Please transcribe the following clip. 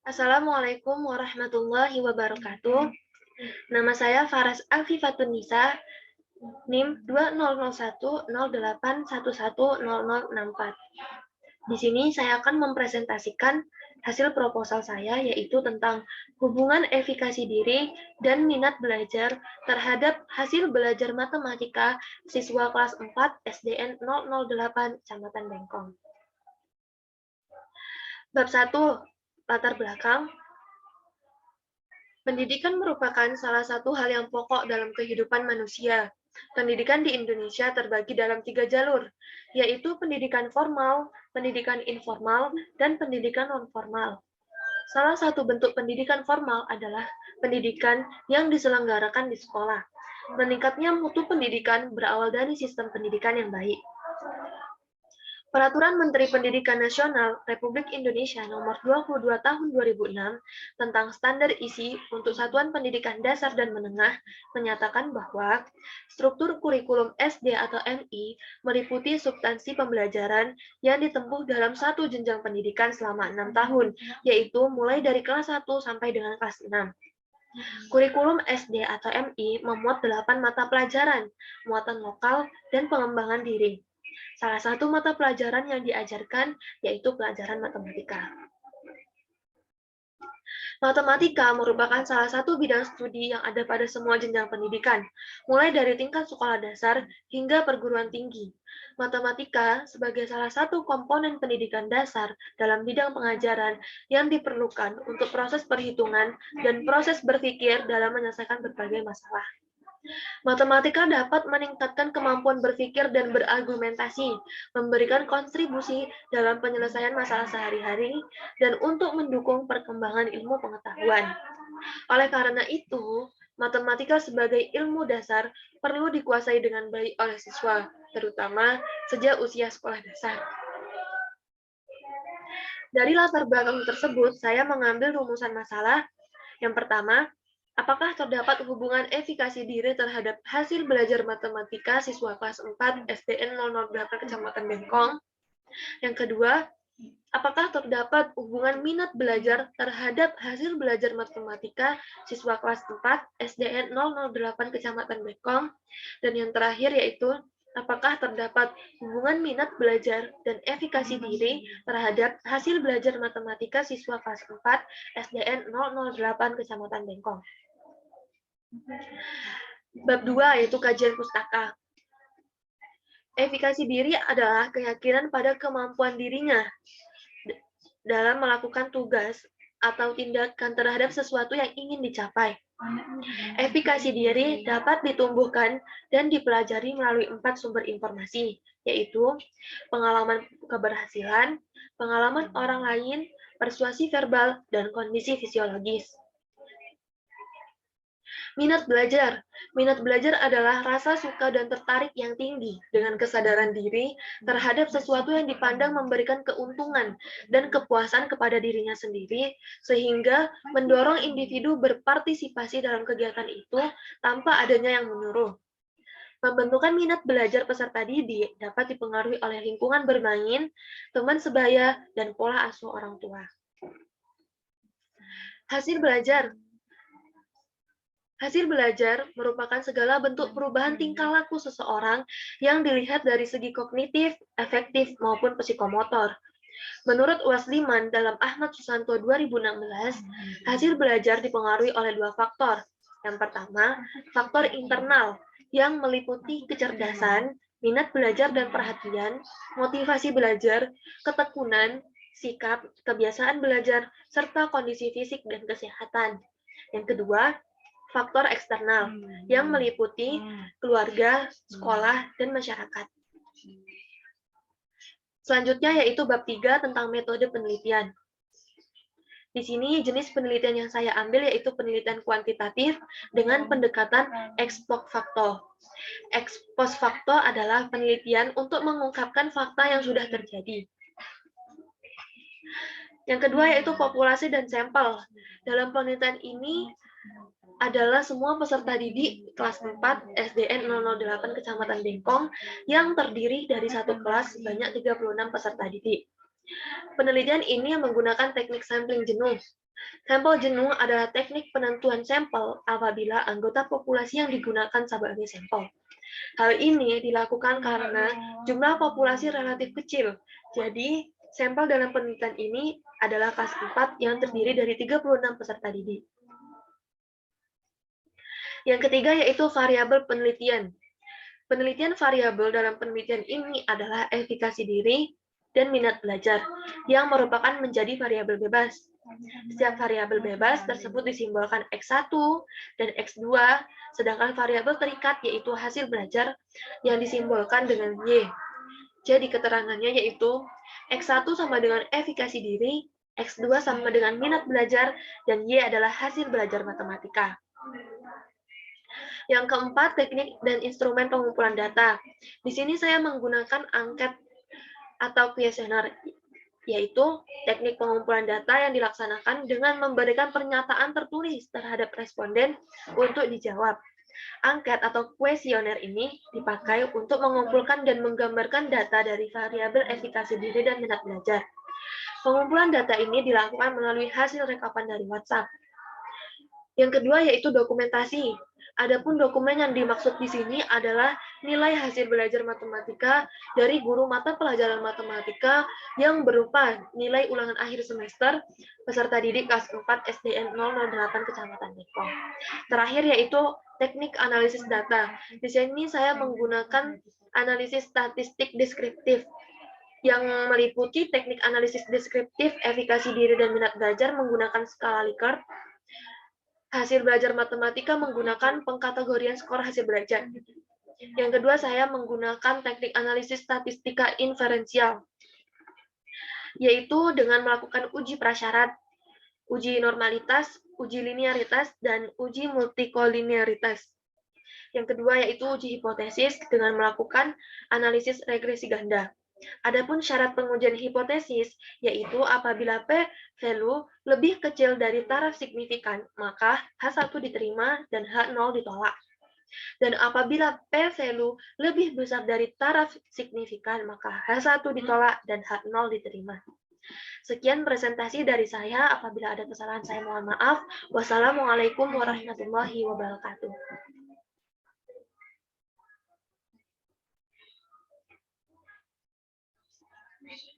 Assalamualaikum warahmatullahi wabarakatuh. Nama saya Faras Afifatun Nisa, NIM 200108110064. Di sini saya akan mempresentasikan hasil proposal saya, yaitu tentang hubungan efikasi diri dan minat belajar terhadap hasil belajar matematika siswa kelas 4 SDN 008 Kecamatan Bengkong. Bab 1, latar belakang. Pendidikan merupakan salah satu hal yang pokok dalam kehidupan manusia. Pendidikan di Indonesia terbagi dalam 3 jalur, yaitu pendidikan formal, pendidikan informal, dan pendidikan non-formal. Salah satu bentuk pendidikan formal adalah pendidikan yang diselenggarakan di sekolah. Meningkatnya mutu pendidikan berawal dari sistem pendidikan yang baik. Peraturan Menteri Pendidikan Nasional Republik Indonesia Nomor 22 Tahun 2006 tentang standar isi untuk satuan pendidikan dasar dan menengah menyatakan bahwa struktur kurikulum SD atau MI meliputi substansi pembelajaran yang ditempuh dalam satu jenjang pendidikan selama 6 tahun, yaitu mulai dari kelas 1 sampai dengan kelas 6. Kurikulum SD atau MI memuat 8 mata pelajaran, muatan lokal, dan pengembangan diri. Salah satu mata pelajaran yang diajarkan yaitu pelajaran matematika. Matematika merupakan salah satu bidang studi yang ada pada semua jenjang pendidikan, mulai dari tingkat sekolah dasar hingga perguruan tinggi. Matematika sebagai salah satu komponen pendidikan dasar dalam bidang pengajaran yang diperlukan untuk proses perhitungan dan proses berpikir dalam menyelesaikan berbagai masalah. Matematika dapat meningkatkan kemampuan berpikir dan berargumentasi, memberikan kontribusi dalam penyelesaian masalah sehari-hari, dan untuk mendukung perkembangan ilmu pengetahuan. Oleh karena itu, matematika sebagai ilmu dasar perlu dikuasai dengan baik oleh siswa, terutama sejak usia sekolah dasar. Dari latar belakang tersebut, saya mengambil rumusan masalah. Yang pertama, apakah terdapat hubungan efikasi diri terhadap hasil belajar matematika siswa kelas 4 SDN 008 Kecamatan Bengkong? Yang kedua, apakah terdapat hubungan minat belajar terhadap hasil belajar matematika siswa kelas 4 SDN 008 Kecamatan Bengkong? Dan yang terakhir yaitu, apakah terdapat hubungan minat belajar dan efikasi diri terhadap hasil belajar matematika siswa kelas 4 SDN 008 Kecamatan Bengkong? Bab 2 yaitu kajian pustaka. Efikasi diri adalah keyakinan pada kemampuan dirinya dalam melakukan tugas atau tindakan terhadap sesuatu yang ingin dicapai. Efikasi diri dapat ditumbuhkan dan dipelajari melalui 4 sumber informasi, yaitu pengalaman keberhasilan, pengalaman orang lain, persuasi verbal, dan kondisi fisiologis. Minat belajar. Minat belajar adalah rasa suka dan tertarik yang tinggi dengan kesadaran diri terhadap sesuatu yang dipandang memberikan keuntungan dan kepuasan kepada dirinya sendiri, sehingga mendorong individu berpartisipasi dalam kegiatan itu tanpa adanya yang menyuruh. Pembentukan minat belajar peserta didik dapat dipengaruhi oleh lingkungan bermain, teman sebaya, dan pola asuh orang tua. Hasil belajar. Hasil belajar merupakan segala bentuk perubahan tingkah laku seseorang yang dilihat dari segi kognitif, afektif, maupun psikomotor. Menurut Wasliman dalam Ahmad Susanto 2016, hasil belajar dipengaruhi oleh 2 faktor. Yang pertama, faktor internal yang meliputi kecerdasan, minat belajar dan perhatian, motivasi belajar, ketekunan, sikap, kebiasaan belajar, serta kondisi fisik dan kesehatan. Yang kedua, faktor eksternal yang meliputi keluarga, sekolah, dan masyarakat. Selanjutnya yaitu bab 3 tentang metode penelitian. Di sini jenis penelitian yang saya ambil yaitu penelitian kuantitatif dengan pendekatan ex post facto. Ex post facto adalah penelitian untuk mengungkapkan fakta yang sudah terjadi. Yang kedua yaitu populasi dan sampel. Dalam penelitian ini adalah semua peserta didik kelas 4 SDN 008 Kecamatan Bengkong yang terdiri dari satu kelas sebanyak 36 peserta didik. Penelitian ini menggunakan teknik sampling jenuh. Sampel jenuh adalah teknik penentuan sampel apabila anggota populasi yang digunakan sebagai sampel. Hal ini dilakukan karena jumlah populasi relatif kecil. Jadi, sampel dalam penelitian ini adalah kelas 4 yang terdiri dari 36 peserta didik. Yang ketiga yaitu variabel penelitian. Penelitian variabel dalam penelitian ini adalah efikasi diri dan minat belajar, yang merupakan menjadi variabel bebas. Setiap variabel bebas tersebut disimbolkan X1 dan X2, sedangkan variabel terikat yaitu hasil belajar yang disimbolkan dengan Y. Jadi keterangannya yaitu X1 sama dengan efikasi diri, X2 sama dengan minat belajar, dan Y adalah hasil belajar matematika. Yang keempat, teknik dan instrumen pengumpulan data. Di sini saya menggunakan angket atau kuesioner, yaitu teknik pengumpulan data yang dilaksanakan dengan memberikan pernyataan tertulis terhadap responden untuk dijawab. Angket atau kuesioner ini dipakai untuk mengumpulkan dan menggambarkan data dari variabel efikasi diri dan minat belajar. Pengumpulan data ini dilakukan melalui hasil rekapan dari WhatsApp. Yang kedua yaitu dokumentasi. Adapun dokumen yang dimaksud di sini adalah nilai hasil belajar matematika dari guru mata pelajaran matematika yang berupa nilai ulangan akhir semester peserta didik kelas 4 SDN 008 Kecamatan Depok. Terakhir yaitu teknik analisis data. Di sini saya menggunakan analisis statistik deskriptif yang meliputi teknik analisis deskriptif, efikasi diri dan minat belajar menggunakan skala Likert, hasil belajar matematika menggunakan pengkategorian skor hasil belajar. Yang kedua, saya menggunakan teknik analisis statistika inferensial, yaitu dengan melakukan uji prasyarat, uji normalitas, uji linearitas, dan uji multikolinearitas. Yang kedua yaitu uji hipotesis dengan melakukan analisis regresi ganda. Adapun syarat pengujian hipotesis yaitu apabila p-value lebih kecil dari taraf signifikan, maka H1 diterima dan H0 ditolak. Dan apabila p-value lebih besar dari taraf signifikan, maka H1 ditolak dan H0 diterima. Sekian presentasi dari saya. Apabila ada kesalahan, saya mohon maaf. Wassalamualaikum warahmatullahi wabarakatuh.